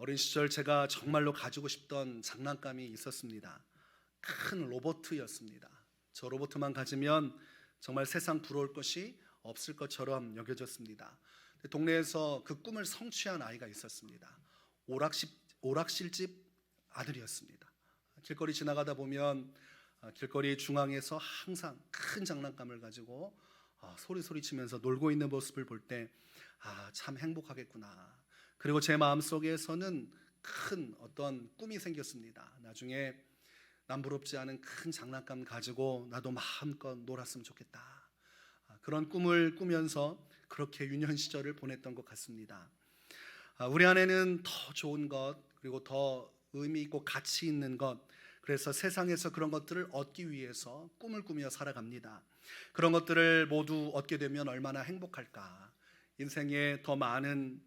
어린 시절 제가 정말로 가지고 싶던 장난감이 있었습니다. 큰 로봇이었습니다. 저 로봇만 가지면 정말 세상 부러울 것이 없을 것처럼 여겨졌습니다. 동네에서 그 꿈을 성취한 아이가 있었습니다. 오락실집 아들이었습니다. 길거리 지나가다 보면 길거리 중앙에서 항상 큰 장난감을 가지고 소리 치면서 놀고 있는 모습을 볼 때 참 행복하겠구나. 그리고 제 마음속에서는 큰 어떤 꿈이 생겼습니다. 나중에 남부럽지 않은 큰 장난감 가지고 나도 마음껏 놀았으면 좋겠다. 그런 꿈을 꾸면서 그렇게 유년 시절을 보냈던 것 같습니다. 우리 안에는 더 좋은 것, 그리고 더 의미 있고 가치 있는 것, 그래서 세상에서 그런 것들을 얻기 위해서 꿈을 꾸며 살아갑니다. 그런 것들을 모두 얻게 되면 얼마나 행복할까. 인생에 더 많은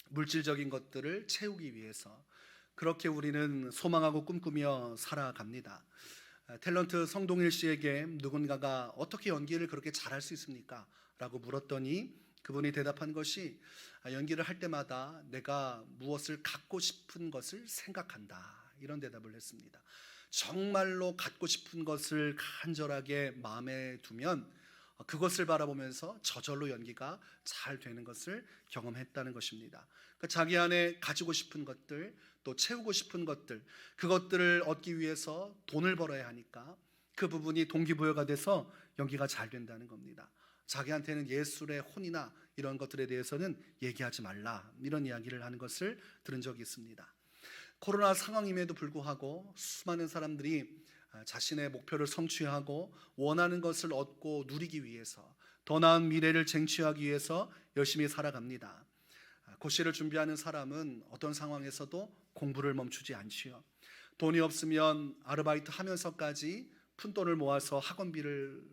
물질적인 것들을 채우기 위해서 그렇게 우리는 소망하고 꿈꾸며 살아갑니다. 탤런트 성동일 씨에게 누군가가 어떻게 연기를 그렇게 잘할 수 있습니까? 라고 물었더니 그분이 대답한 것이 연기를 할 때마다 내가 무엇을 갖고 싶은 것을 생각한다. 이런 대답을 했습니다. 정말로 갖고 싶은 것을 간절하게 마음에 두면 그것을 바라보면서 저절로 연기가 잘 되는 것을 경험했다는 것입니다. 그러니까 자기 안에 가지고 싶은 것들, 또 채우고 싶은 것들, 그것들을 얻기 위해서 돈을 벌어야 하니까 그 부분이 동기부여가 돼서 연기가 잘 된다는 겁니다. 자기한테는 예술의 혼이나 이런 것들에 대해서는 얘기하지 말라, 이런 이야기를 하는 것을 들은 적이 있습니다. 코로나 상황임에도 불구하고 수많은 사람들이 자신의 목표를 성취하고 원하는 것을 얻고 누리기 위해서, 더 나은 미래를 쟁취하기 위해서 열심히 살아갑니다. 고시를 준비하는 사람은 어떤 상황에서도 공부를 멈추지 않지요. 돈이 없으면 아르바이트 하면서까지 푼돈을 모아서 학원비를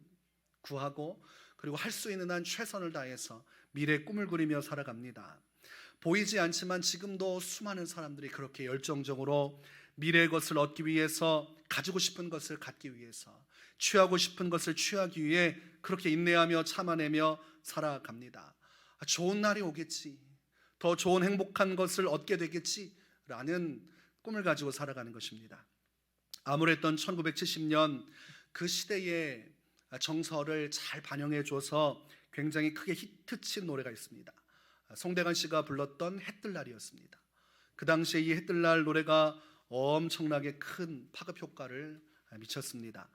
구하고, 그리고 할 수 있는 한 최선을 다해서 미래의 꿈을 그리며 살아갑니다. 보이지 않지만 지금도 수많은 사람들이 그렇게 열정적으로 미래의 것을 얻기 위해서, 가지고 싶은 것을 갖기 위해서, 취하고 싶은 것을 취하기 위해 그렇게 인내하며 참아내며 살아갑니다. 좋은 날이 오겠지, 더 좋은 행복한 것을 얻게 되겠지 라는 꿈을 가지고 살아가는 것입니다. 암울했던 1970년 그 시대의 정서를 잘 반영해 줘서 굉장히 크게 히트친 노래가 있습니다. 송대관 씨가 불렀던 해뜰날이었습니다. 그 당시에 이 해뜰날 노래가 엄청나게 큰 파급 효과를 미쳤습니다.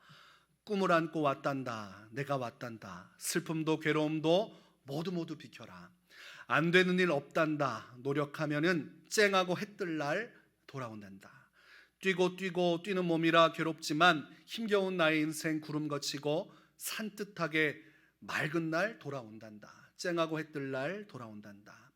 꿈을 안고 왔단다, 내가 왔단다, 슬픔도 괴로움도 모두 비켜라, 안 되는 일 없단다, 노력하면은 쨍하고 해뜰날 돌아온단다. 뛰고 뛰는 몸이라 괴롭지만 힘겨운 나의 인생 구름 거치고 산뜻하게 맑은 날 돌아온단다. 쨍하고 해뜰날 돌아온단다.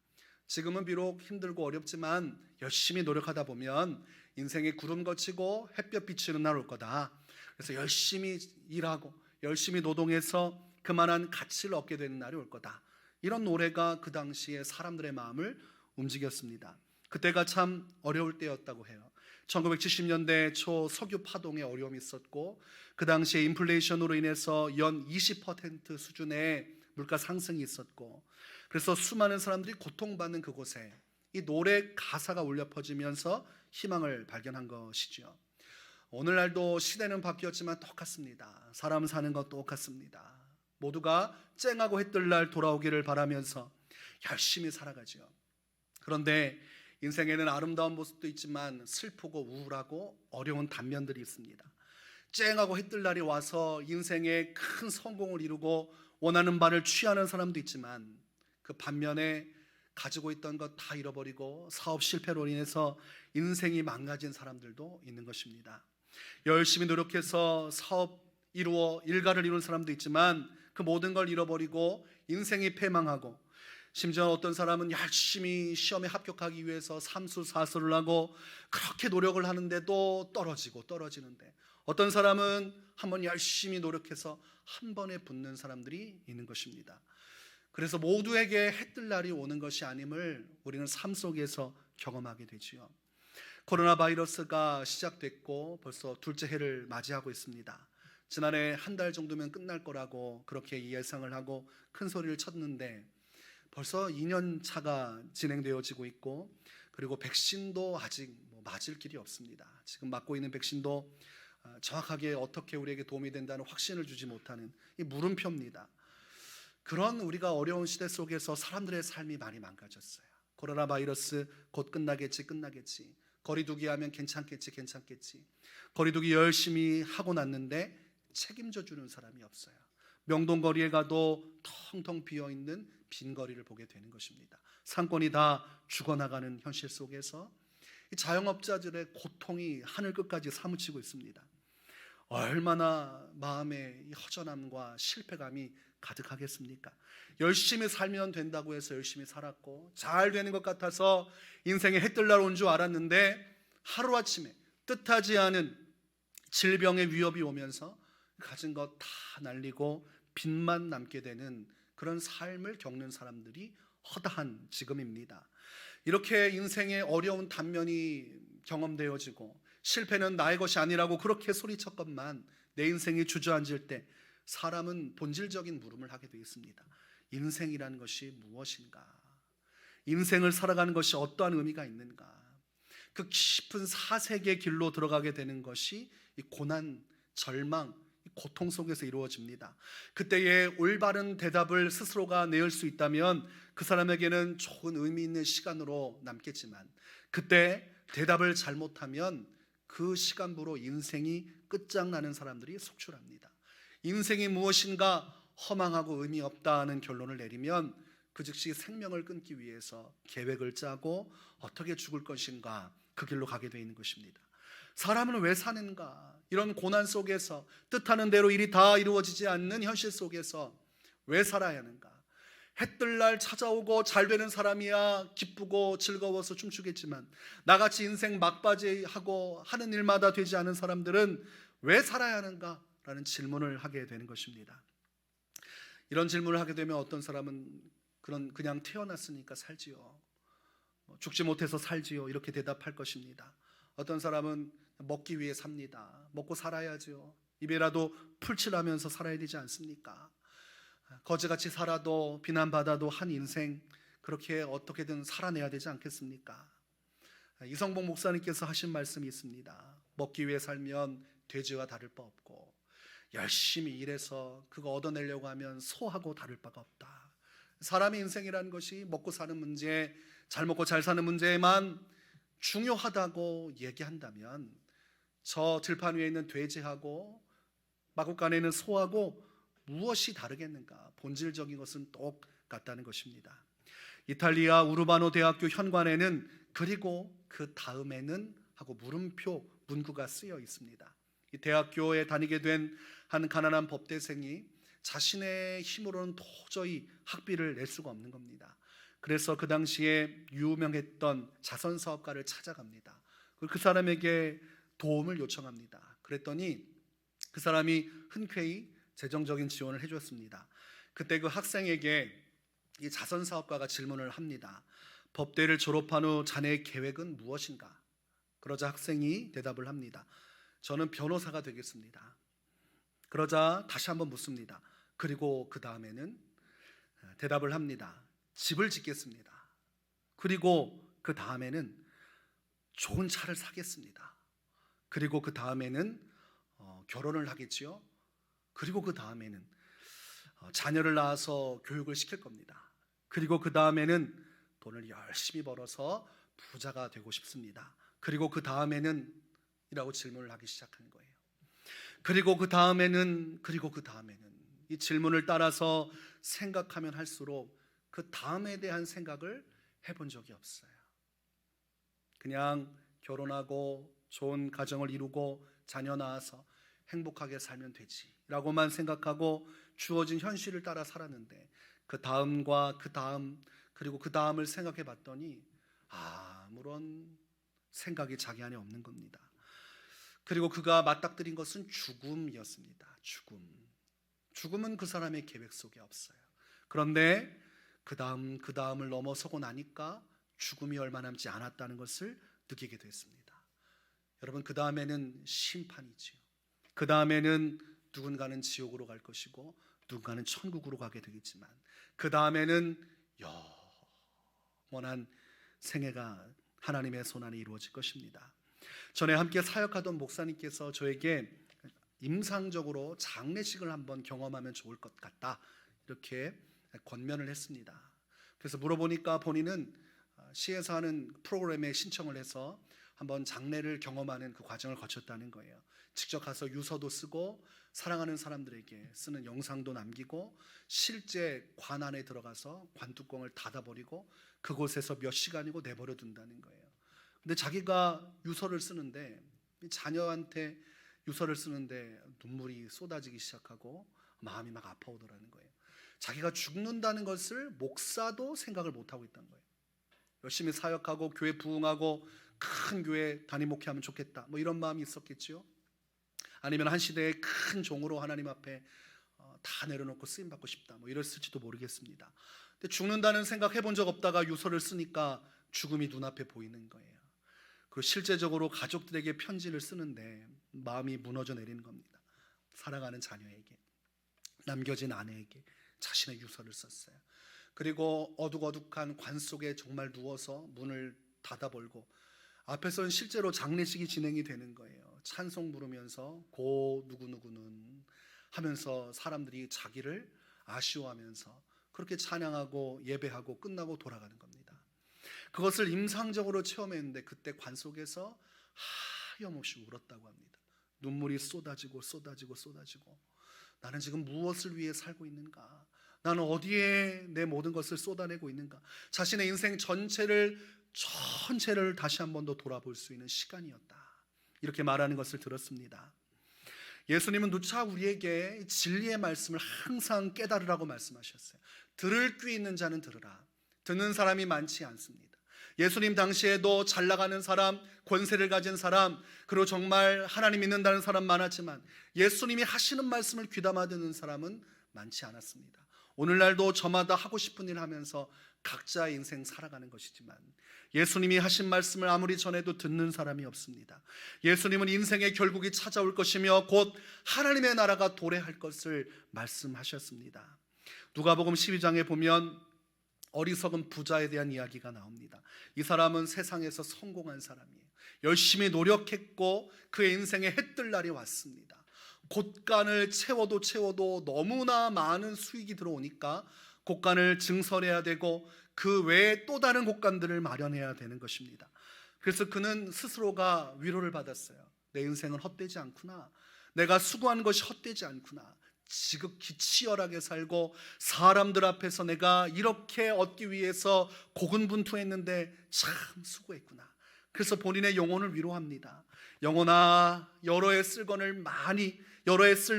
지금은 비록 힘들고 어렵지만 열심히 노력하다 보면 인생의 구름 거치고 햇볕 비치는 날 올 거다. 그래서 열심히 일하고 열심히 노동해서 그만한 가치를 얻게 되는 날이 올 거다. 이런 노래가 그 당시에 사람들의 마음을 움직였습니다. 그때가 참 어려울 때였다고 해요. 1970년대 초 석유 파동에 어려움이 있었고, 그 당시에 인플레이션으로 인해서 연 20% 수준의 물가 상승이 있었고, 그래서 수많은 사람들이 고통받는 그곳에 이 노래 가사가 울려 퍼지면서 희망을 발견한 것이죠. 오늘날도 시대는 바뀌었지만 똑같습니다. 사람 사는 것 똑같습니다. 모두가 쨍하고 해뜰날 돌아오기를 바라면서 열심히 살아가죠. 그런데 인생에는 아름다운 모습도 있지만 슬프고 우울하고 어려운 단면들이 있습니다. 쨍하고 해뜰날이 와서 인생의 큰 성공을 이루고 원하는 바를 취하는 사람도 있지만, 그 반면에 가지고 있던 것 다 잃어버리고 사업 실패로 인해서 인생이 망가진 사람들도 있는 것입니다. 열심히 노력해서 사업 이루어 일가를 이룬 사람도 있지만 그 모든 걸 잃어버리고 인생이 패망하고, 심지어 어떤 사람은 열심히 시험에 합격하기 위해서 삼수사수를 하고 그렇게 노력을 하는데도 떨어지는데, 어떤 사람은 한번 열심히 노력해서 한 번에 붙는 사람들이 있는 것입니다. 그래서 모두에게 해뜰 날이 오는 것이 아님을 우리는 삶 속에서 경험하게 되지요. 코로나 바이러스가 시작됐고 벌써 둘째 해를 맞이하고 있습니다. 지난해 한 달 정도면 끝날 거라고 그렇게 예상을 하고 큰 소리를 쳤는데, 벌써 2년 차가 진행되어지고 있고, 그리고 백신도 아직 맞을 길이 없습니다. 지금 맞고 있는 백신도 정확하게 어떻게 우리에게 도움이 된다는 확신을 주지 못하는 이 물음표입니다. 그런 우리가 어려운 시대 속에서 사람들의 삶이 많이 망가졌어요. 코로나 바이러스 곧 끝나겠지. 거리두기 하면 괜찮겠지. 거리두기 열심히 하고 났는데 책임져 주는 사람이 없어요. 명동거리에 가도 텅텅 비어있는 빈 거리를 보게 되는 것입니다. 상권이 다 죽어나가는 현실 속에서 이 자영업자들의 고통이 하늘 끝까지 사무치고 있습니다. 얼마나 마음에 허전함과 실패감이 가득하겠습니까? 열심히 살면 된다고 해서 열심히 살았고, 잘 되는 것 같아서 인생에 해 뜰 날 온 줄 알았는데, 하루아침에 뜻하지 않은 질병의 위협이 오면서 가진 것 다 날리고 빚만 남게 되는 그런 삶을 겪는 사람들이 허다한 지금입니다. 이렇게 인생의 어려운 단면이 경험되어지고, 실패는 나의 것이 아니라고 그렇게 소리쳤건만 내 인생이 주저앉을 때 사람은 본질적인 물음을 하게 되어 있습니다. 인생이라는 것이 무엇인가? 인생을 살아가는 것이 어떠한 의미가 있는가? 그 깊은 사색의 길로 들어가게 되는 것이 이 고난, 절망, 고통 속에서 이루어집니다. 그때의 올바른 대답을 스스로가 내을 수 있다면 그 사람에게는 좋은 의미 있는 시간으로 남겠지만, 그때 대답을 잘못하면 그 시간부로 인생이 끝장나는 사람들이 속출합니다. 인생이 무엇인가 허망하고 의미 없다는 결론을 내리면 그 즉시 생명을 끊기 위해서 계획을 짜고 어떻게 죽을 것인가 그 길로 가게 되어 있는 것입니다. 사람은 왜 사는가? 이런 고난 속에서 뜻하는 대로 일이 다 이루어지지 않는 현실 속에서 왜 살아야 하는가? 해 뜰 날 찾아오고 잘 되는 사람이야 기쁘고 즐거워서 춤추겠지만, 나같이 인생 막바지하고 하는 일마다 되지 않은 사람들은 왜 살아야 하는가? 라는 질문을 하게 되는 것입니다. 이런 질문을 하게 되면 어떤 사람은 그냥 태어났으니까 살지요, 죽지 못해서 살지요, 이렇게 대답할 것입니다. 어떤 사람은 먹기 위해 삽니다. 먹고 살아야죠. 입에라도 풀칠하면서 살아야 되지 않습니까? 거지같이 살아도 비난받아도 한 인생 그렇게 어떻게든 살아내야 되지 않겠습니까? 이성복 목사님께서 하신 말씀이 있습니다. 먹기 위해 살면 돼지와 다를 바 없고, 열심히 일해서 그거 얻어내려고 하면 소하고 다를 바가 없다. 사람의 인생이라는 것이 먹고 사는 문제, 잘 먹고 잘 사는 문제만 중요하다고 얘기한다면 저 들판 위에 있는 돼지하고 마구간에 있는 소하고 무엇이 다르겠는가? 본질적인 것은 똑같다는 것입니다. 이탈리아 우르바노 대학교 현관에는 그리고 그 다음에는 하고 물음표 문구가 쓰여 있습니다. 이 대학교에 다니게 된 한 가난한 법대생이 자신의 힘으로는 도저히 학비를 낼 수가 없는 겁니다. 그래서 그 당시에 유명했던 자선사업가를 찾아갑니다. 그 사람에게 도움을 요청합니다. 그랬더니 그 사람이 흔쾌히 재정적인 지원을 해줬습니다. 그때 그 학생에게 이 자선사업가가 질문을 합니다. 법대를 졸업한 후 자네의 계획은 무엇인가? 그러자 학생이 대답을 합니다. 저는 변호사가 되겠습니다. 그러자 다시 한번 묻습니다. 그리고 그 다음에는? 대답을 합니다. 집을 짓겠습니다. 그리고 그 다음에는? 좋은 차를 사겠습니다. 그리고 그 다음에는 결혼을 하겠지요. 그리고 그 다음에는 자녀를 낳아서 교육을 시킬 겁니다. 그리고 그 다음에는 돈을 열심히 벌어서 부자가 되고 싶습니다. 그리고 그 다음에는? 이라고 질문을 하기 시작하는 거예요. 그리고 그 다음에는? 이 질문을 따라서 생각하면 할수록 그 다음에 대한 생각을 해본 적이 없어요. 그냥 결혼하고 좋은 가정을 이루고 자녀 낳아서 행복하게 살면 되지 라고만 생각하고 주어진 현실을 따라 살았는데, 그 다음과 그 다음 그리고 그 다음을 생각해 봤더니 아무런 생각이 자기 안에 없는 겁니다. 그리고 그가 맞닥뜨린 것은 죽음이었습니다. 죽음은 그 사람의 계획 속에 없어요. 그런데 그 다음을 넘어서고 나니까 죽음이 얼마 남지 않았다는 것을 느끼게 됐습니다. 여러분, 그 다음에는 심판이지요. 그 다음에는 누군가는 지옥으로 갈 것이고 누군가는 천국으로 가게 되겠지만, 그 다음에는 영원한 생애가 하나님의 손 안에 이루어질 것입니다. 전에 함께 사역하던 목사님께서 저에게 임상적으로 장례식을 한번 경험하면 좋을 것 같다, 이렇게 권면을 했습니다. 그래서 물어보니까 본인은 시에서 하는 프로그램에 신청을 해서 한번 장례를 경험하는 그 과정을 거쳤다는 거예요. 직접 가서 유서도 쓰고 사랑하는 사람들에게 쓰는 영상도 남기고 실제 관 안에 들어가서 관뚜껑을 닫아버리고 그곳에서 몇 시간이고 내버려 둔다는 거예요. 근데 자기가 유서를 쓰는데, 자녀한테 유서를 쓰는데 눈물이 쏟아지기 시작하고 마음이 막 아파오더라는 거예요. 자기가 죽는다는 것을 목사도 생각을 못하고 있다는 거예요. 열심히 사역하고 교회 부흥하고 큰 교회 담임 목회하면 좋겠다, 뭐 이런 마음이 있었겠죠. 아니면 한 시대의 큰 종으로 하나님 앞에 다 내려놓고 쓰임 받고 싶다, 뭐 이랬을지도 모르겠습니다. 근데 죽는다는 생각 해본 적 없다가 유서를 쓰니까 죽음이 눈앞에 보이는 거예요. 그리고 실제적으로 가족들에게 편지를 쓰는데 마음이 무너져 내리는 겁니다. 사랑하는 자녀에게, 남겨진 아내에게 자신의 유서를 썼어요. 그리고 어둑어둑한 관 속에 정말 누워서 문을 닫아벌고 앞에서는 실제로 장례식이 진행이 되는 거예요. 찬송 부르면서 고 누구누구는 하면서 사람들이 자기를 아쉬워하면서 그렇게 찬양하고 예배하고 끝나고 돌아가는 겁니다. 그것을 임상적으로 체험했는데 그때 관 속에서 하염없이 울었다고 합니다. 눈물이 쏟아지고 나는 지금 무엇을 위해 살고 있는가? 나는 어디에 내 모든 것을 쏟아내고 있는가? 자신의 인생 전체를 다시 한 번 더 돌아볼 수 있는 시간이었다, 이렇게 말하는 것을 들었습니다. 예수님은 누차 우리에게 진리의 말씀을 항상 깨달으라고 말씀하셨어요. 들을 귀 있는 자는 들으라. 듣는 사람이 많지 않습니다. 예수님 당시에도 잘 나가는 사람, 권세를 가진 사람, 그리고 정말 하나님 믿는다는 사람 많았지만 예수님이 하시는 말씀을 귀담아 듣는 사람은 많지 않았습니다. 오늘날도 저마다 하고 싶은 일 하면서 각자의 인생 살아가는 것이지만 예수님이 하신 말씀을 아무리 전해도 듣는 사람이 없습니다. 예수님은 인생의 결국이 찾아올 것이며 곧 하나님의 나라가 도래할 것을 말씀하셨습니다. 누가복음 12장에 보면 어리석은 부자에 대한 이야기가 나옵니다. 이 사람은 세상에서 성공한 사람이에요. 열심히 노력했고 그의 인생에 해뜰 날이 왔습니다. 곳간을 채워도 너무나 많은 수익이 들어오니까 곳간을 증설해야 되고 그 외에 또 다른 곳간들을 마련해야 되는 것입니다. 그래서 그는 스스로가 위로를 받았어요. 내 인생은 헛되지 않구나. 내가 수고한 것이 헛되지 않구나. 지극히 치열하게 살고 사람들 앞에서 내가 이렇게 얻기 위해서 고군분투했는데 참 수고했구나. 그래서 본인의 영혼을 위로합니다. 영혼아, 여러 해 쓸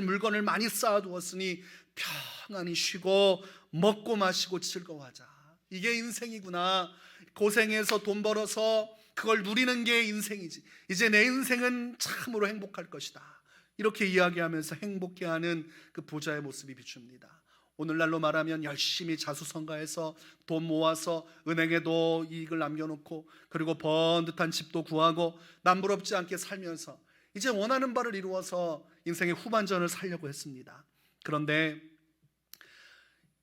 물건을 많이 쌓아두었으니 평안히 쉬고 먹고 마시고 즐거워하자. 이게 인생이구나. 고생해서 돈 벌어서 그걸 누리는 게 인생이지. 이제 내 인생은 참으로 행복할 것이다. 이렇게 이야기하면서 행복해하는 그 부자의 모습이 비춥니다. 오늘날로 말하면 열심히 자수성가해서 돈 모아서 은행에도 이익을 남겨놓고 그리고 번듯한 집도 구하고 남부럽지 않게 살면서 이제 원하는 바를 이루어서 인생의 후반전을 살려고 했습니다. 그런데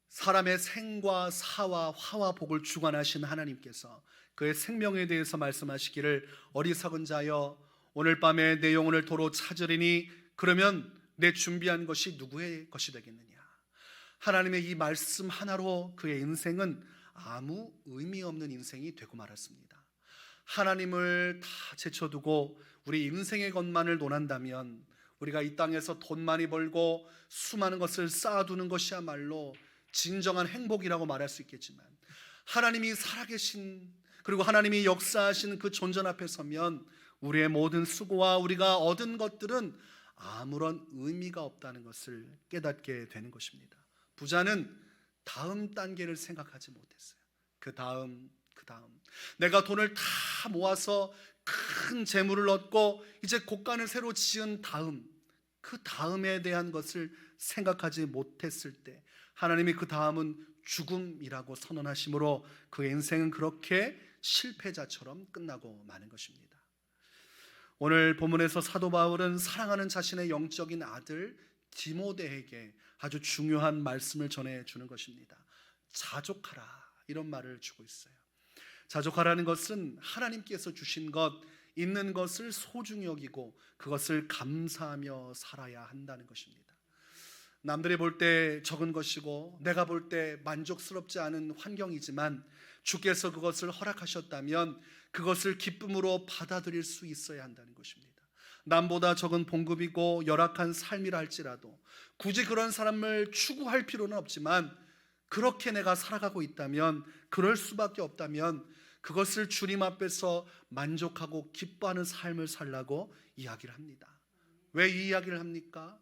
사람의 생과 사와 화와 복을 주관하신 하나님께서 그의 생명에 대해서 말씀하시기를 어리석은 자여 오늘 밤에 내 영혼을 도로 찾으리니 그러면 내 준비한 것이 누구의 것이 되겠느냐. 하나님의 이 말씀 하나로 그의 인생은 아무 의미 없는 인생이 되고 말았습니다. 하나님을 다 제쳐두고 우리 인생의 것만을 논한다면 우리가 이 땅에서 돈 많이 벌고 수많은 것을 쌓아두는 것이야말로 진정한 행복이라고 말할 수 있겠지만 하나님이 살아계신 그리고 하나님이 역사하시는 그 존전 앞에 서면 우리의 모든 수고와 우리가 얻은 것들은 아무런 의미가 없다는 것을 깨닫게 되는 것입니다. 부자는 다음 단계를 생각하지 못했어요. 그 다음 내가 돈을 다 모아서 큰 재물을 얻고 이제 곳간을 새로 지은 그 다음에 대한 것을 생각하지 못했을 때 하나님이 그 다음은 죽음이라고 선언하심으로 그의 인생은 그렇게 실패자처럼 끝나고 마는 것입니다. 오늘 본문에서 사도 바울은 사랑하는 자신의 영적인 아들 디모데에게 아주 중요한 말씀을 전해주는 것입니다. 자족하라, 이런 말을 주고 있어요. 자족하라는 것은 하나님께서 주신 것, 있는 것을 소중히 여기고 그것을 감사하며 살아야 한다는 것입니다. 남들이 볼 때 적은 것이고 내가 볼 때 만족스럽지 않은 환경이지만 주께서 그것을 허락하셨다면 그것을 기쁨으로 받아들일 수 있어야 한다는 것입니다. 남보다 적은 봉급이고 열악한 삶이라 할지라도 굳이 그런 사람을 추구할 필요는 없지만 그렇게 내가 살아가고 있다면, 그럴 수밖에 없다면 그것을 주님 앞에서 만족하고 기뻐하는 삶을 살라고 이야기를 합니다. 왜 이 이야기를 합니까?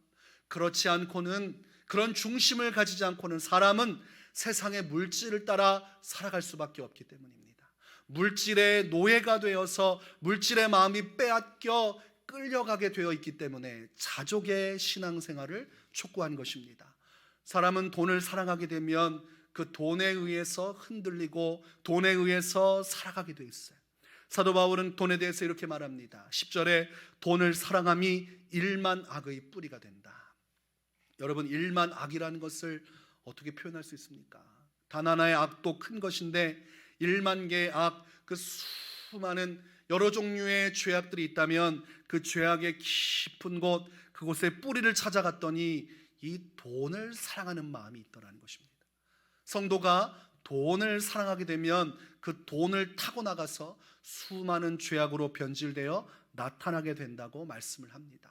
그렇지 않고는, 그런 중심을 가지지 않고는 사람은 세상의 물질을 따라 살아갈 수밖에 없기 때문입니다. 물질의 노예가 되어서 물질의 마음이 빼앗겨 끌려가게 되어 있기 때문에 자족의 신앙생활을 촉구한 것입니다. 사람은 돈을 사랑하게 되면 그 돈에 의해서 흔들리고 돈에 의해서 살아가게 돼 있어요. 사도 바울은 돈에 대해서 이렇게 말합니다. 10절에 돈을 사랑함이 일만 악의 뿌리가 된다. 여러분, 일만 악이라는 것을 어떻게 표현할 수 있습니까? 단 하나의 악도 큰 것인데 일만 개의 악, 그 수많은 여러 종류의 죄악들이 있다면 그 죄악의 깊은 곳, 그곳에 뿌리를 찾아갔더니 이 돈을 사랑하는 마음이 있더라는 것입니다. 성도가 돈을 사랑하게 되면 그 돈을 타고 나가서 수많은 죄악으로 변질되어 나타나게 된다고 말씀을 합니다.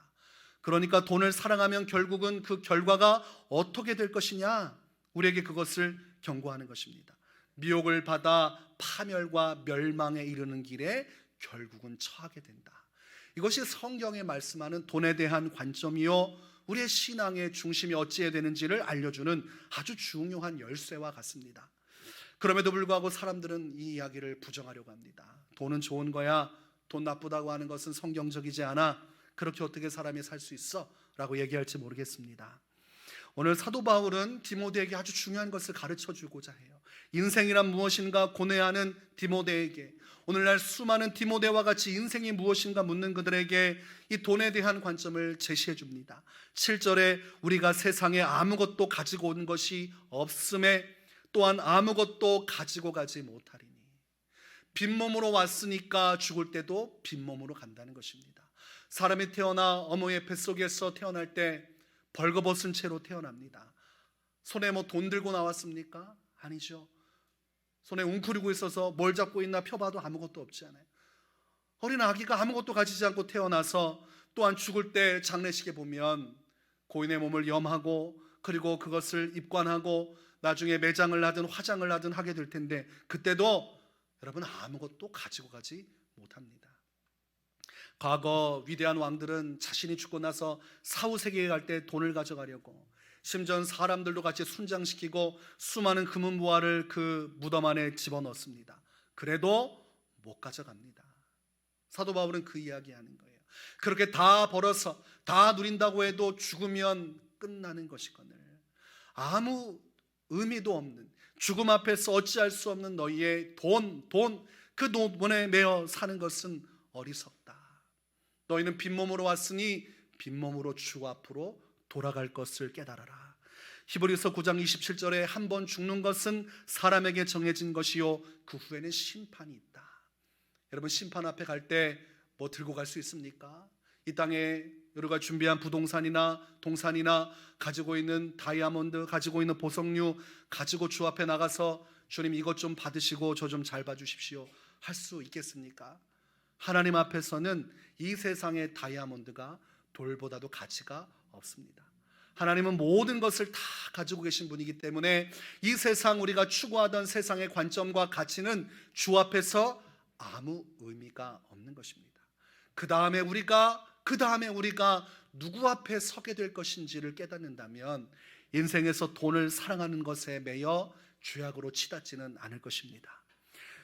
그러니까 돈을 사랑하면 결국은 그 결과가 어떻게 될 것이냐, 우리에게 그것을 경고하는 것입니다. 미혹을 받아 파멸과 멸망에 이르는 길에 결국은 처하게 된다. 이것이 성경에 말씀하는 돈에 대한 관점이요, 우리의 신앙의 중심이 어찌해야 되는지를 알려주는 아주 중요한 열쇠와 같습니다. 그럼에도 불구하고 사람들은 이 이야기를 부정하려고 합니다. 돈은 좋은 거야, 돈 나쁘다고 하는 것은 성경적이지 않아, 그렇게 어떻게 사람이 살 수 있어? 라고 얘기할지 모르겠습니다. 오늘 사도 바울은 디모데에게 아주 중요한 것을 가르쳐 주고자 해요. 인생이란 무엇인가 고뇌하는 디모데에게, 오늘날 수많은 디모데와 같이 인생이 무엇인가 묻는 그들에게 이 돈에 대한 관점을 제시해 줍니다. 7절에 우리가 세상에 아무것도 가지고 온 것이 없음에 또한 아무것도 가지고 가지 못하리니, 빈몸으로 왔으니까 죽을 때도 빈몸으로 간다는 것입니다. 사람이 태어나 어머니의 뱃속에서 태어날 때 벌거벗은 채로 태어납니다. 손에 뭐 돈 들고 나왔습니까? 아니죠. 손에 웅크리고 있어서 뭘 잡고 있나 펴봐도 아무것도 없지 않아요. 어린 아기가 아무것도 가지지 않고 태어나서 또한 죽을 때 장례식에 보면 고인의 몸을 염하고 그리고 그것을 입관하고 나중에 매장을 하든 화장을 하든 하게 될 텐데 그때도 여러분 아무것도 가지고 가지 못합니다. 과거 위대한 왕들은 자신이 죽고 나서 사후세계에 갈 때 돈을 가져가려고 심지어 사람들도 같이 순장시키고 수많은 금은 보화를 그 무덤 안에 집어넣습니다. 그래도 못 가져갑니다. 사도 바울은 그 이야기하는 거예요. 그렇게 다 벌어서 다 누린다고 해도 죽으면 끝나는 것이거늘 아무 의미도 없는, 죽음 앞에서 어찌할 수 없는 너희의 돈, 그 돈에 매여 사는 것은 어리석다. 너희는 빈몸으로 왔으니 빈몸으로 주 앞으로 돌아갈 것을 깨달아라. 히브리서 9장 27절에 한 번 죽는 것은 사람에게 정해진 것이요 그 후에는 심판이 있다. 여러분, 심판 앞에 갈 때 뭐 들고 갈 수 있습니까? 이 땅에 여러 가지 준비한 부동산이나 동산이나 가지고 있는 다이아몬드, 가지고 있는 보석류 가지고 주 앞에 나가서 주님 이것 좀 받으시고 저 좀 잘 봐주십시오 할 수 있겠습니까? 하나님 앞에서는 이 세상의 다이아몬드가 돌보다도 가치가 없습니다. 하나님은 모든 것을 다 가지고 계신 분이기 때문에 이 세상, 우리가 추구하던 세상의 관점과 가치는 주 앞에서 아무 의미가 없는 것입니다. 그 다음에 우리가 누구 앞에 서게 될 것인지를 깨닫는다면 인생에서 돈을 사랑하는 것에 매여 죄악으로 치닫지는 않을 것입니다.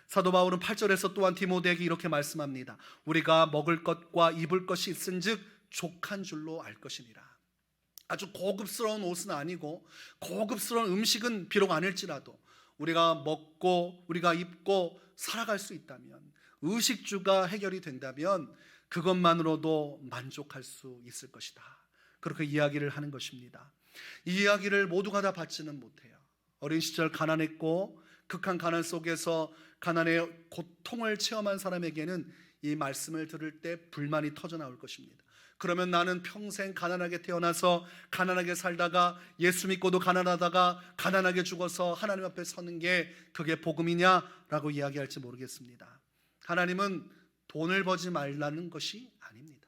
사도 바울은 8절에서 또한 디모데에게 이렇게 말씀합니다. 우리가 먹을 것과 입을 것이 있은즉 족한 줄로 알 것이니라. 아주 고급스러운 옷은 아니고 고급스러운 음식은 비록 아닐지라도 우리가 먹고 우리가 입고 살아갈 수 있다면, 의식주가 해결이 된다면 그것만으로도 만족할 수 있을 것이다. 그렇게 이야기를 하는 것입니다. 이 이야기를 모두가 다 받지는 못해요. 어린 시절 가난했고 극한 가난 속에서 가난의 고통을 체험한 사람에게는 이 말씀을 들을 때 불만이 터져 나올 것입니다. 그러면 나는 평생 가난하게 태어나서 가난하게 살다가 예수 믿고도 가난하다가 가난하게 죽어서 하나님 앞에 서는 게 그게 복음이냐라고 이야기할지 모르겠습니다. 하나님은 돈을 벌지 말라는 것이 아닙니다.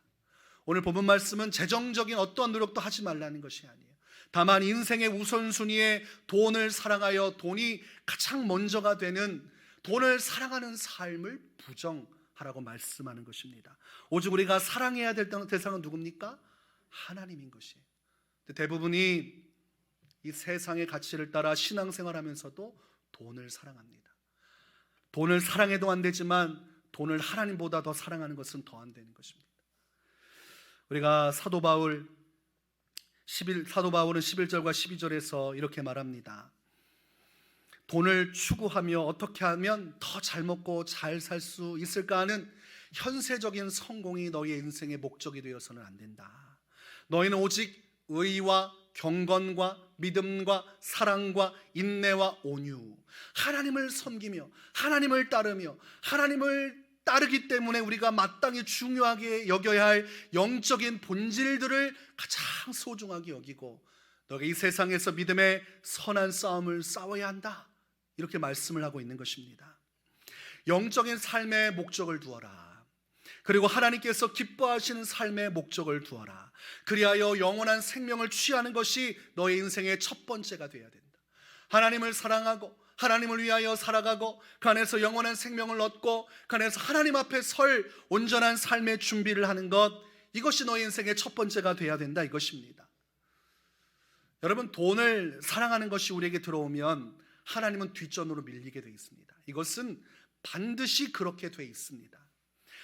오늘 본문 말씀은 재정적인 어떠한 노력도 하지 말라는 것이 아니에요. 다만 인생의 우선순위에 돈을 사랑하여 돈이 가장 먼저가 되는 돈을 사랑하는 삶을 부정하라고 말씀하는 것입니다. 오직 우리가 사랑해야 될 대상은 누굽니까? 하나님인 것이에요. 대부분이 이 세상의 가치를 따라 신앙생활하면서도 돈을 사랑합니다. 돈을 사랑해도 안 되지만 돈을 하나님보다 더 사랑하는 것은 더 안 되는 것입니다. 우리가 사도 바울은 11절과 12절에서 이렇게 말합니다. 돈을 추구하며 어떻게 하면 더 잘 먹고 잘 살 수 있을까 하는 현세적인 성공이 너희의 인생의 목적이 되어서는 안 된다. 너희는 오직 의와 경건과 믿음과 사랑과 인내와 온유, 하나님을 섬기며 하나님을 따르며 하나님을 따르기 때문에 우리가 마땅히 중요하게 여겨야 할 영적인 본질들을 가장 소중하게 여기고 너가 이 세상에서 믿음의 선한 싸움을 싸워야 한다, 이렇게 말씀을 하고 있는 것입니다. 영적인 삶의 목적을 두어라. 그리고 하나님께서 기뻐하시는 삶의 목적을 두어라. 그리하여 영원한 생명을 취하는 것이 너의 인생의 첫 번째가 되어야 된다. 하나님을 사랑하고 하나님을 위하여 살아가고 그 안에서 영원한 생명을 얻고 그 안에서 하나님 앞에 설 온전한 삶의 준비를 하는 것, 이것이 너의 인생의 첫 번째가 되어야 된다, 이것입니다. 여러분, 돈을 사랑하는 것이 우리에게 들어오면 하나님은 뒷전으로 밀리게 되어 있습니다. 이것은 반드시 그렇게 되어 있습니다.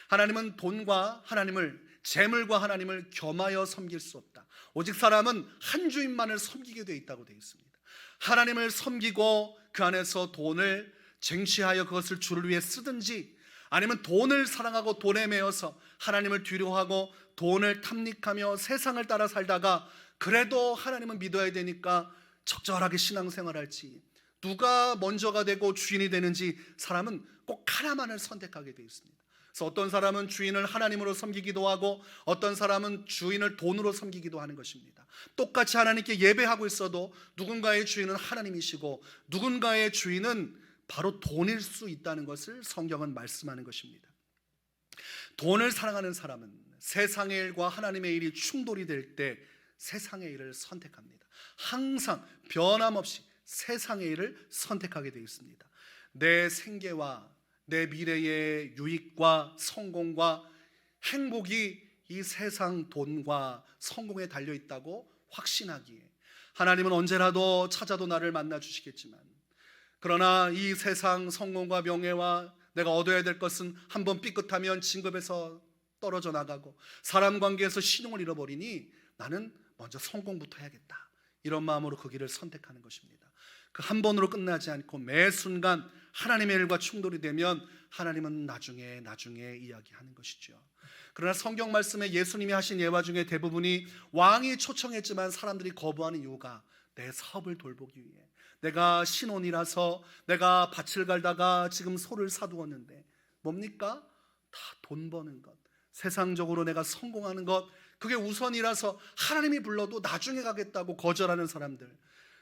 하나님은 돈과 하나님을, 재물과 하나님을 겸하여 섬길 수 없다. 오직 사람은 한 주인만을 섬기게 되어 있다고 되어 있습니다. 하나님을 섬기고 그 안에서 돈을 쟁취하여 그것을 주를 위해 쓰든지, 아니면 돈을 사랑하고 돈에 매여서 하나님을 뒤로하고 돈을 탐닉하며 세상을 따라 살다가 그래도 하나님은 믿어야 되니까 적절하게 신앙생활할지, 누가 먼저가 되고 주인이 되는지 사람은 꼭 하나만을 선택하게 되어 있습니다. 그래서 어떤 사람은 주인을 하나님으로 섬기기도 하고 어떤 사람은 주인을 돈으로 섬기기도 하는 것입니다. 똑같이 하나님께 예배하고 있어도 누군가의 주인은 하나님이시고 누군가의 주인은 바로 돈일 수 있다는 것을 성경은 말씀하는 것입니다. 돈을 사랑하는 사람은 세상의 일과 하나님의 일이 충돌이 될 때 세상의 일을 선택합니다. 항상 변함없이 세상의 일을 선택하게 되어 있습니다. 내 생계와 내 미래의 유익과 성공과 행복이 이 세상 돈과 성공에 달려 있다고 확신하기에 하나님은 언제라도 찾아도 나를 만나 주시겠지만, 그러나 이 세상 성공과 명예와 내가 얻어야 될 것은 한번 삐끗하면 진급에서 떨어져 나가고 사람 관계에서 신용을 잃어버리니 나는 먼저 성공부터 해야겠다, 이런 마음으로 그 길을 선택하는 것입니다. 그 한 번으로 끝나지 않고 매 순간 하나님의 일과 충돌이 되면 하나님은 나중에 이야기하는 것이죠. 그러나 성경 말씀에 예수님이 하신 예화 중에 대부분이 왕이 초청했지만 사람들이 거부하는 이유가 내 사업을 돌보기 위해, 내가 신혼이라서 내가 밭을 갈다가 지금 소를 사두었는데 뭡니까? 다 돈 버는 것, 세상적으로 내가 성공하는 것, 그게 우선이라서 하나님이 불러도 나중에 가겠다고 거절하는 사람들,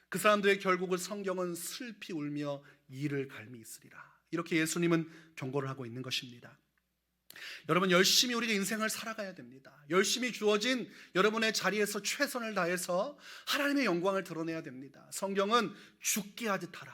그 사람들의 결국을 성경은 슬피 울며 이를 갈미 있으리라, 이렇게 예수님은 경고를 하고 있는 것입니다. 여러분, 열심히 우리가 인생을 살아가야 됩니다. 열심히 주어진 여러분의 자리에서 최선을 다해서 하나님의 영광을 드러내야 됩니다. 성경은 죽게 하듯 하라,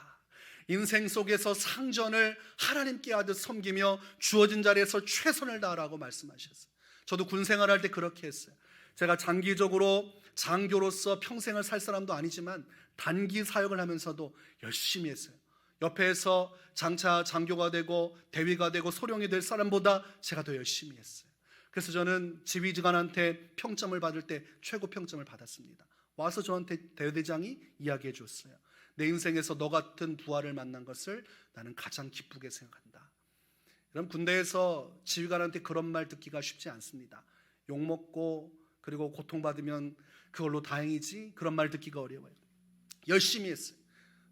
인생 속에서 상전을 하나님께 하듯 섬기며 주어진 자리에서 최선을 다하라고 말씀하셨어요. 저도 군 생활할 때 그렇게 했어요. 제가 장기적으로 장교로서 평생을 살 사람도 아니지만 단기 사역을 하면서도 열심히 했어요. 옆에서 장차 장교가 되고 대위가 되고 소령이 될 사람보다 제가 더 열심히 했어요. 그래서 저는 지휘관한테 평점을 받을 때 최고 평점을 받았습니다. 와서 저한테 대대장이 이야기해 줬어요. 내 인생에서 너 같은 부하를 만난 것을 나는 가장 기쁘게 생각한다. 그럼 군대에서 지휘관한테 그런 말 듣기가 쉽지 않습니다. 욕먹고 그리고 고통받으면 그걸로 다행이지, 그런 말 듣기가 어려워요. 열심히 했어요.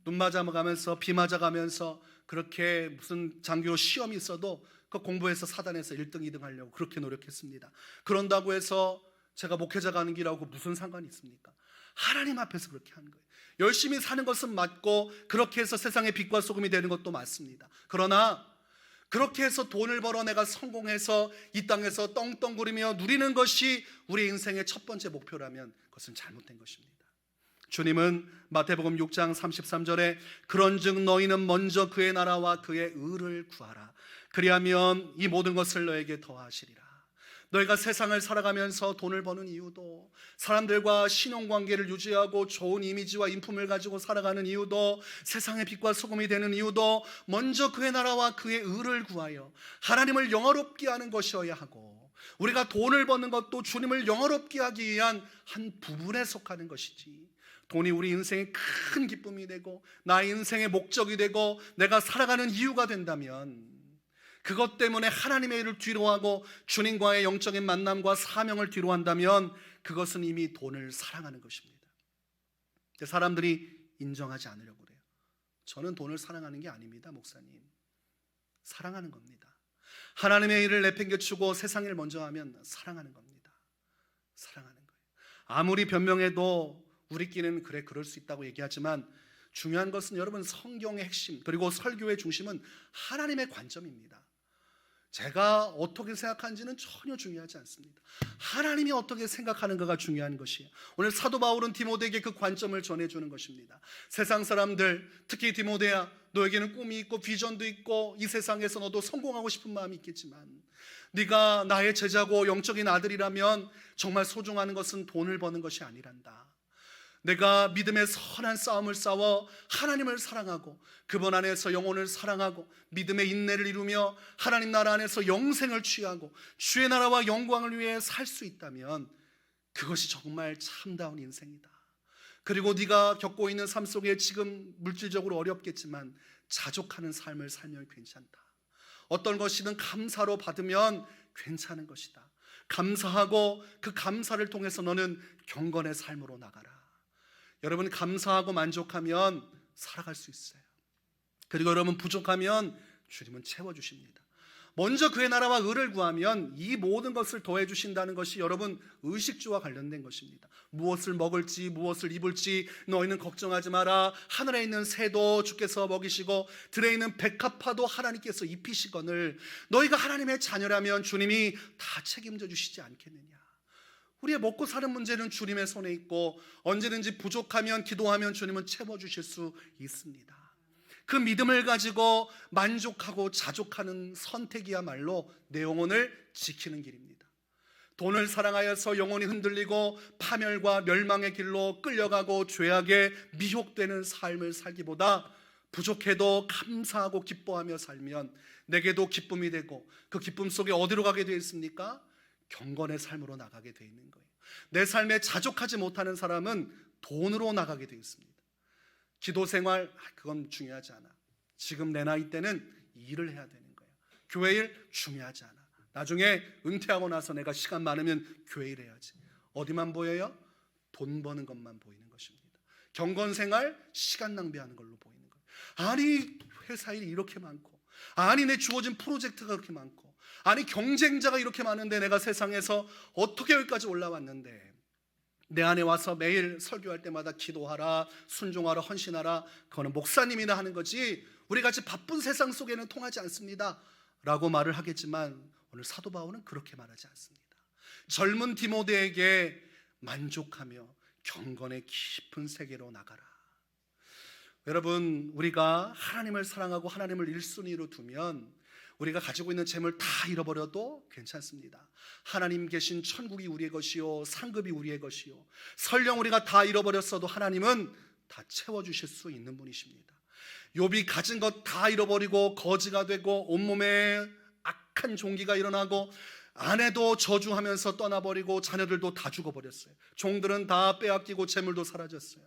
눈 맞아가면서 비 맞아가면서 그렇게 무슨 장기로 시험이 있어도 그 공부해서 사단에서 1등, 2등 하려고 그렇게 노력했습니다. 그런다고 해서 제가 목회자가 하는 길하고 무슨 상관이 있습니까? 하나님 앞에서 그렇게 하는 거예요. 열심히 사는 것은 맞고 그렇게 해서 세상의 빛과 소금이 되는 것도 맞습니다. 그러나 그렇게 해서 돈을 벌어 내가 성공해서 이 땅에서 떵떵거리며 누리는 것이 우리 인생의 첫 번째 목표라면 그것은 잘못된 것입니다. 주님은 마태복음 6장 33절에 그런즉 너희는 먼저 그의 나라와 그의 의를 구하라. 그리하면 이 모든 것을 너에게 더하시리라. 너희가 세상을 살아가면서 돈을 버는 이유도, 사람들과 신용관계를 유지하고 좋은 이미지와 인품을 가지고 살아가는 이유도, 세상의 빛과 소금이 되는 이유도 먼저 그의 나라와 그의 의를 구하여 하나님을 영화롭게 하는 것이어야 하고, 우리가 돈을 버는 것도 주님을 영화롭게 하기 위한 한 부분에 속하는 것이지, 돈이 우리 인생의 큰 기쁨이 되고 나의 인생의 목적이 되고 내가 살아가는 이유가 된다면, 그것 때문에 하나님의 일을 뒤로하고 주님과의 영적인 만남과 사명을 뒤로한다면 그것은 이미 돈을 사랑하는 것입니다. 사람들이 인정하지 않으려고 그래요. 저는 돈을 사랑하는 게 아닙니다, 목사님. 사랑하는 겁니다. 하나님의 일을 내팽개치고 세상 일 먼저 하면 사랑하는 겁니다. 사랑하는 거예요. 아무리 변명해도 우리끼리는 그래 그럴 수 있다고 얘기하지만 중요한 것은 여러분, 성경의 핵심 그리고 설교의 중심은 하나님의 관점입니다. 제가 어떻게 생각하는지는 전혀 중요하지 않습니다. 하나님이 어떻게 생각하는가가 중요한 것이에요. 오늘 사도 바울은 디모데에게 그 관점을 전해주는 것입니다. 세상 사람들, 특히 디모데야, 너에게는 꿈이 있고 비전도 있고 이 세상에서 너도 성공하고 싶은 마음이 있겠지만 네가 나의 제자고 영적인 아들이라면 정말 소중한 것은 돈을 버는 것이 아니란다. 내가 믿음의 선한 싸움을 싸워 하나님을 사랑하고 그분 안에서 영혼을 사랑하고 믿음의 인내를 이루며 하나님 나라 안에서 영생을 취하고 주의 나라와 영광을 위해 살 수 있다면 그것이 정말 참다운 인생이다. 그리고 네가 겪고 있는 삶 속에 지금 물질적으로 어렵겠지만 자족하는 삶을 살면 괜찮다. 어떤 것이든 감사로 받으면 괜찮은 것이다. 감사하고 그 감사를 통해서 너는 경건의 삶으로 나가라. 여러분, 감사하고 만족하면 살아갈 수 있어요. 그리고 여러분, 부족하면 주님은 채워주십니다. 먼저 그의 나라와 의를 구하면 이 모든 것을 더해 주신다는 것이 여러분, 의식주와 관련된 것입니다. 무엇을 먹을지 무엇을 입을지 너희는 걱정하지 마라. 하늘에 있는 새도 주께서 먹이시고 들에 있는 백합화도 하나님께서 입히시거늘 너희가 하나님의 자녀라면 주님이 다 책임져 주시지 않겠느냐. 우리의 먹고 사는 문제는 주님의 손에 있고 언제든지 부족하면 기도하면 주님은 채워주실 수 있습니다. 그 믿음을 가지고 만족하고 자족하는 선택이야말로 내 영혼을 지키는 길입니다. 돈을 사랑하여서 영혼이 흔들리고 파멸과 멸망의 길로 끌려가고 죄악에 미혹되는 삶을 살기보다 부족해도 감사하고 기뻐하며 살면 내게도 기쁨이 되고 그 기쁨 속에 어디로 가게 되어 있습니까? 경건의 삶으로 나가게 되어 있는 거예요. 내 삶에 자족하지 못하는 사람은 돈으로 나가게 되어 있습니다. 기도 생활, 그건 중요하지 않아. 지금 내 나이 때는 일을 해야 되는 거예요. 교회 일 중요하지 않아. 나중에 은퇴하고 나서 내가 시간 많으면 교회 일 해야지. 어디만 보여요? 돈 버는 것만 보이는 것입니다. 경건 생활, 시간 낭비하는 걸로 보이는 거예요. 아니, 회사 일이 이렇게 많고, 아니, 내 주어진 프로젝트가 그렇게 많고, 아니, 경쟁자가 이렇게 많은데 내가 세상에서 어떻게 여기까지 올라왔는데 내 안에 와서 매일 설교할 때마다 기도하라, 순종하라, 헌신하라, 그거는 목사님이나 하는 거지 우리 같이 바쁜 세상 속에는 통하지 않습니다 라고 말을 하겠지만 오늘 사도 바울은 그렇게 말하지 않습니다. 젊은 디모데에게 만족하며 경건의 깊은 세계로 나가라. 여러분, 우리가 하나님을 사랑하고 하나님을 1순위로 두면 우리가 가지고 있는 재물 다 잃어버려도 괜찮습니다. 하나님 계신 천국이 우리의 것이요 상급이 우리의 것이요 설령 우리가 다 잃어버렸어도 하나님은 다 채워주실 수 있는 분이십니다. 욥이 가진 것 다 잃어버리고 거지가 되고 온몸에 악한 종기가 일어나고 아내도 저주하면서 떠나버리고 자녀들도 다 죽어버렸어요. 종들은 다 빼앗기고 재물도 사라졌어요.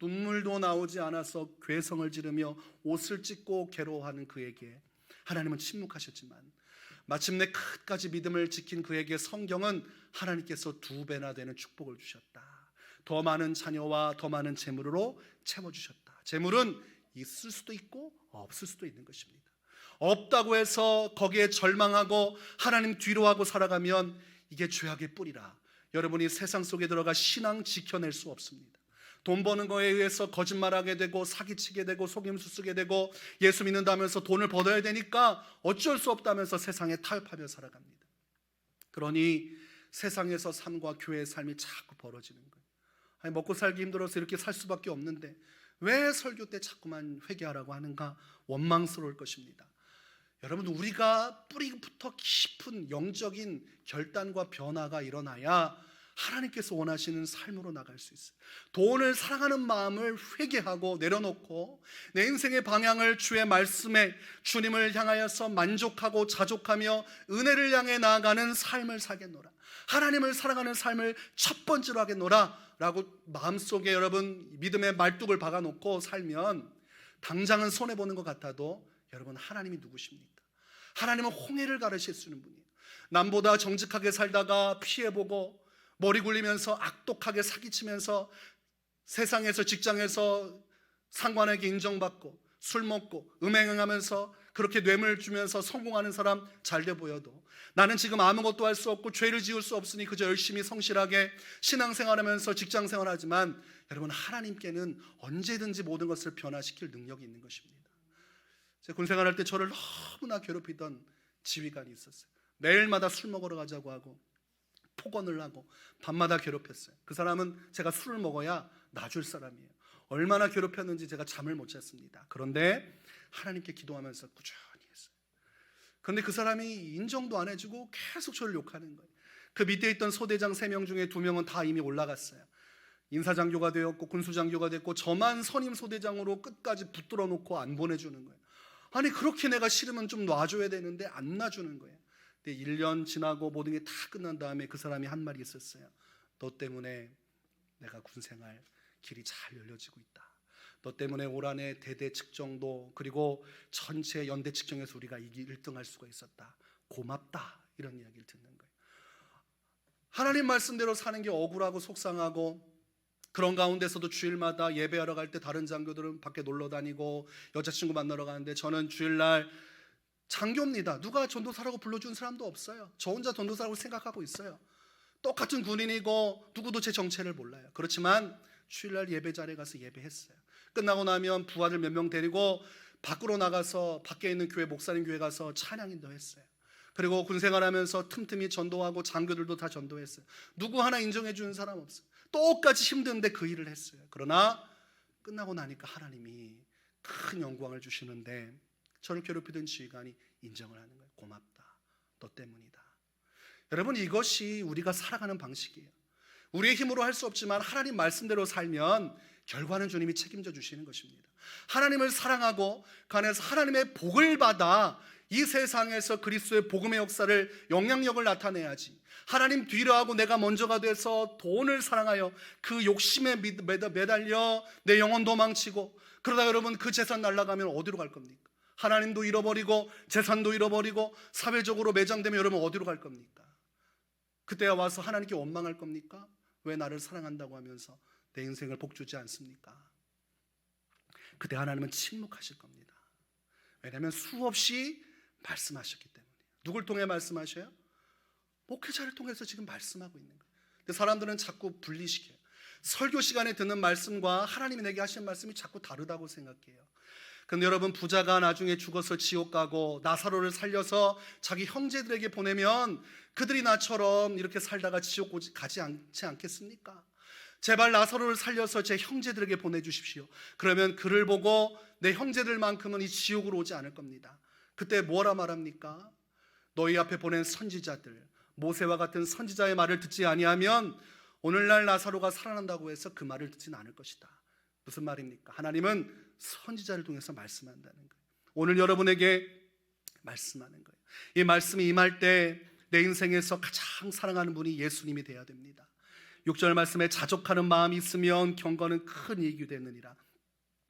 눈물도 나오지 않아서 괴성을 지르며 옷을 찢고 괴로워하는 그에게 하나님은 침묵하셨지만 마침내 끝까지 믿음을 지킨 그에게 성경은 하나님께서 2배나 되는 축복을 주셨다. 더 많은 자녀와 더 많은 재물으로 채워주셨다. 재물은 있을 수도 있고 없을 수도 있는 것입니다. 없다고 해서 거기에 절망하고 하나님 뒤로하고 살아가면 이게 죄악의 뿌리라. 여러분이 세상 속에 들어가 신앙 지켜낼 수 없습니다. 돈 버는 거에 의해서 거짓말하게 되고 사기치게 되고 속임수 쓰게 되고 예수 믿는다면서 돈을 벌어야 되니까 어쩔 수 없다면서 세상에 타협하며 살아갑니다. 그러니 세상에서 삶과 교회의 삶이 자꾸 벌어지는 거예요. 아니, 먹고 살기 힘들어서 이렇게 살 수밖에 없는데 왜 설교 때 자꾸만 회개하라고 하는가? 원망스러울 것입니다. 여러분, 우리가 뿌리부터 깊은 영적인 결단과 변화가 일어나야 하나님께서 원하시는 삶으로 나갈 수 있어요. 돈을 사랑하는 마음을 회개하고 내려놓고 내 인생의 방향을 주의 말씀에 주님을 향하여서 만족하고 자족하며 은혜를 향해 나아가는 삶을 살겠노라. 하나님을 사랑하는 삶을 첫 번째로 하겠노라 라고 마음속에 여러분 믿음의 말뚝을 박아놓고 살면 당장은 손해보는 것 같아도 여러분, 하나님이 누구십니까? 하나님은 홍해를 가르실 수 있는 분이에요. 남보다 정직하게 살다가 피해보고 머리 굴리면서 악독하게 사기치면서 세상에서 직장에서 상관에게 인정받고 술 먹고 음행하면서 그렇게 뇌물 주면서 성공하는 사람 잘돼 보여도 나는 지금 아무것도 할 수 없고 죄를 지을 수 없으니 그저 열심히 성실하게 신앙생활하면서 직장생활하지만 여러분, 하나님께는 언제든지 모든 것을 변화시킬 능력이 있는 것입니다. 제가 군생활할 때 저를 너무나 괴롭히던 지휘관이 있었어요. 매일마다 술 먹으러 가자고 하고 폭언을 하고 밤마다 괴롭혔어요. 그 사람은 제가 술을 먹어야 놔줄 사람이에요. 얼마나 괴롭혔는지 제가 잠을 못 잤습니다. 그런데 하나님께 기도하면서 꾸준히 했어요. 그런데 그 사람이 인정도 안 해주고 계속 저를 욕하는 거예요. 그 밑에 있던 소대장 3명 중에 2명은 다 이미 올라갔어요. 인사장교가 되었고 군수장교가 됐고 저만 선임 소대장으로 끝까지 붙들어 놓고 안 보내주는 거예요. 아니, 그렇게 내가 싫으면 좀 놔줘야 되는데 안 놔주는 거예요. 근데 1년 지나고 모든 게 다 끝난 다음에 그 사람이 한 말이 있었어요. 너 때문에 내가 군생활 길이 잘 열려지고 있다. 너 때문에 올 한해 대대 측정도 그리고 전체 연대 측정에서 우리가 1등할 수가 있었다. 고맙다. 이런 이야기를 듣는 거예요. 하나님 말씀대로 사는 게 억울하고 속상하고 그런 가운데서도 주일마다 예배하러 갈 때 다른 장교들은 밖에 놀러 다니고 여자친구 만나러 가는데 저는 주일날 장교입니다. 누가 전도사라고 불러준 사람도 없어요. 저 혼자 전도사라고 생각하고 있어요. 똑같은 군인이고 누구도 제 정체를 몰라요. 그렇지만 주일날 예배 자리에 가서 예배했어요. 끝나고 나면 부하들 몇 명 데리고 밖으로 나가서 밖에 있는 교회 목사님 교회 가서 찬양인도 했어요. 그리고 군생활하면서 틈틈이 전도하고 장교들도 다 전도했어요. 누구 하나 인정해 주는 사람 없어요. 똑같이 힘든데 그 일을 했어요. 그러나 끝나고 나니까 하나님이 큰 영광을 주시는데 저를 괴롭히던 지휘관이 인정을 하는 거예요. 고맙다. 너 때문이다. 여러분, 이것이 우리가 살아가는 방식이에요. 우리의 힘으로 할 수 없지만 하나님 말씀대로 살면 결과는 주님이 책임져 주시는 것입니다. 하나님을 사랑하고 그 안에서 하나님의 복을 받아 이 세상에서 그리스도의 복음의 역사를 영향력을 나타내야지. 하나님 뒤로 하고 내가 먼저가 돼서 돈을 사랑하여 그 욕심에 매달려 내 영혼 도망치고 그러다 여러분 그 재산 날아가면 어디로 갈 겁니까? 하나님도 잃어버리고 재산도 잃어버리고 사회적으로 매장되면 여러분 어디로 갈 겁니까? 그때야 와서 하나님께 원망할 겁니까? 왜 나를 사랑한다고 하면서 내 인생을 복주지 않습니까? 그때 하나님은 침묵하실 겁니다. 왜냐하면 수없이 말씀하셨기 때문이에요. 누굴 통해 말씀하셔요? 목회자를 통해서 지금 말씀하고 있는 거예요. 근데 사람들은 자꾸 분리시켜요. 설교 시간에 듣는 말씀과 하나님이 내게 하신 말씀이 자꾸 다르다고 생각해요. 근데 여러분, 부자가 나중에 죽어서 지옥 가고 나사로를 살려서 자기 형제들에게 보내면 그들이 나처럼 이렇게 살다가 지옥 가지 않지 않겠습니까? 제발 나사로를 살려서 제 형제들에게 보내주십시오. 그러면 그를 보고 내 형제들만큼은 이 지옥으로 오지 않을 겁니다. 그때 뭐라 말합니까? 너희 앞에 보낸 선지자들, 모세와 같은 선지자의 말을 듣지 아니하면 오늘날 나사로가 살아난다고 해서 그 말을 듣지는 않을 것이다. 무슨 말입니까? 하나님은 선지자를 통해서 말씀한다는 거예요. 오늘 여러분에게 말씀하는 거예요. 이 말씀이 임할 때 내 인생에서 가장 사랑하는 분이 예수님이 되어야 됩니다. 6절 말씀에 자족하는 마음이 있으면 경건은 큰 이익이 되느니라.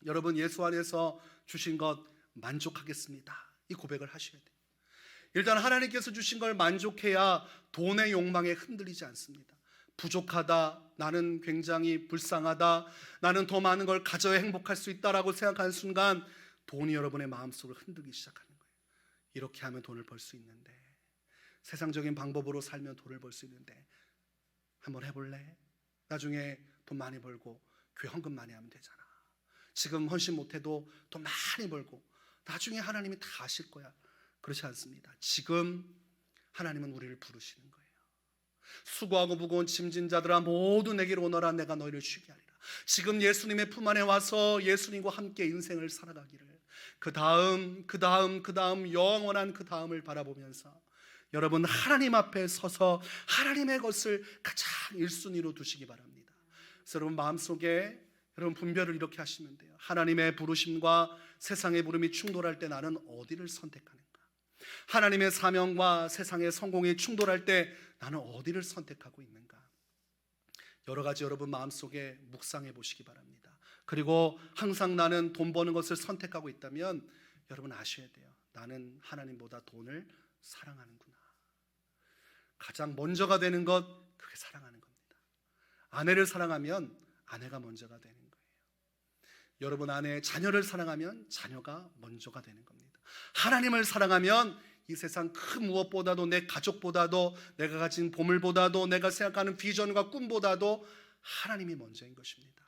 여러분, 예수 안에서 주신 것 만족하겠습니다. 이 고백을 하셔야 돼요. 일단 하나님께서 주신 걸 만족해야 돈의 욕망에 흔들리지 않습니다. 부족하다, 나는 굉장히 불쌍하다, 나는 더 많은 걸 가져야 행복할 수 있다라고 생각하는 순간 돈이 여러분의 마음속을 흔들기 시작하는 거예요. 이렇게 하면 돈을 벌 수 있는데, 세상적인 방법으로 살면 돈을 벌 수 있는데 한번 해볼래? 나중에 돈 많이 벌고 교회 헌금 많이 하면 되잖아. 지금 헌신 못해도 돈 많이 벌고 나중에 하나님이 다 하실 거야. 그렇지 않습니다. 지금 하나님은 우리를 부르시는 거예요. 수고하고 무거운 짐진 자들아 모두 내게로 오너라, 내가 너희를 쉬게 하리라. 지금 예수님의 품 안에 와서 예수님과 함께 인생을 살아가기를, 그 다음 영원한 그 다음을 바라보면서 여러분 하나님 앞에 서서 하나님의 것을 가장 1순위로 두시기 바랍니다. 그래서 여러분 마음속에 여러분 분별을 이렇게 하시면 돼요. 하나님의 부르심과 세상의 부름이 충돌할 때 나는 어디를 선택하는가? 하나님의 사명과 세상의 성공이 충돌할 때 나는 어디를 선택하고 있는가? 여러 가지 여러분 마음속에 묵상해 보시기 바랍니다. 그리고 항상 나는 돈 버는 것을 선택하고 있다면 여러분 아셔야 돼요. 나는 하나님보다 돈을 사랑하는구나. 가장 먼저가 되는 것, 그게 사랑하는 겁니다. 아내를 사랑하면 아내가 먼저가 되는 거예요. 여러분 안에 자녀를 사랑하면 자녀가 먼저가 되는 겁니다. 하나님을 사랑하면 이 세상 그 무엇보다도, 내 가족보다도, 내가 가진 보물보다도, 내가 생각하는 비전과 꿈보다도 하나님이 먼저인 것입니다.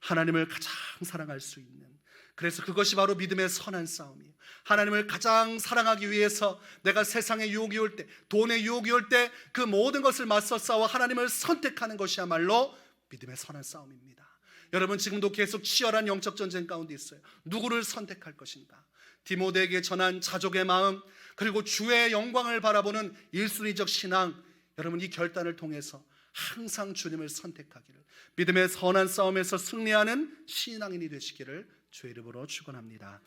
하나님을 가장 사랑할 수 있는, 그래서 그것이 바로 믿음의 선한 싸움이에요. 하나님을 가장 사랑하기 위해서 내가 세상의 유혹이 올 때, 돈의 유혹이 올 때 그 모든 것을 맞서 싸워 하나님을 선택하는 것이야말로 믿음의 선한 싸움입니다. 여러분 지금도 계속 치열한 영적 전쟁 가운데 있어요. 누구를 선택할 것인가? 디모데에게 전한 자족의 마음, 그리고 주의 영광을 바라보는 1순위적 신앙, 여러분 이 결단을 통해서 항상 주님을 선택하기를, 믿음의 선한 싸움에서 승리하는 신앙인이 되시기를 주의 이름으로 축원합니다.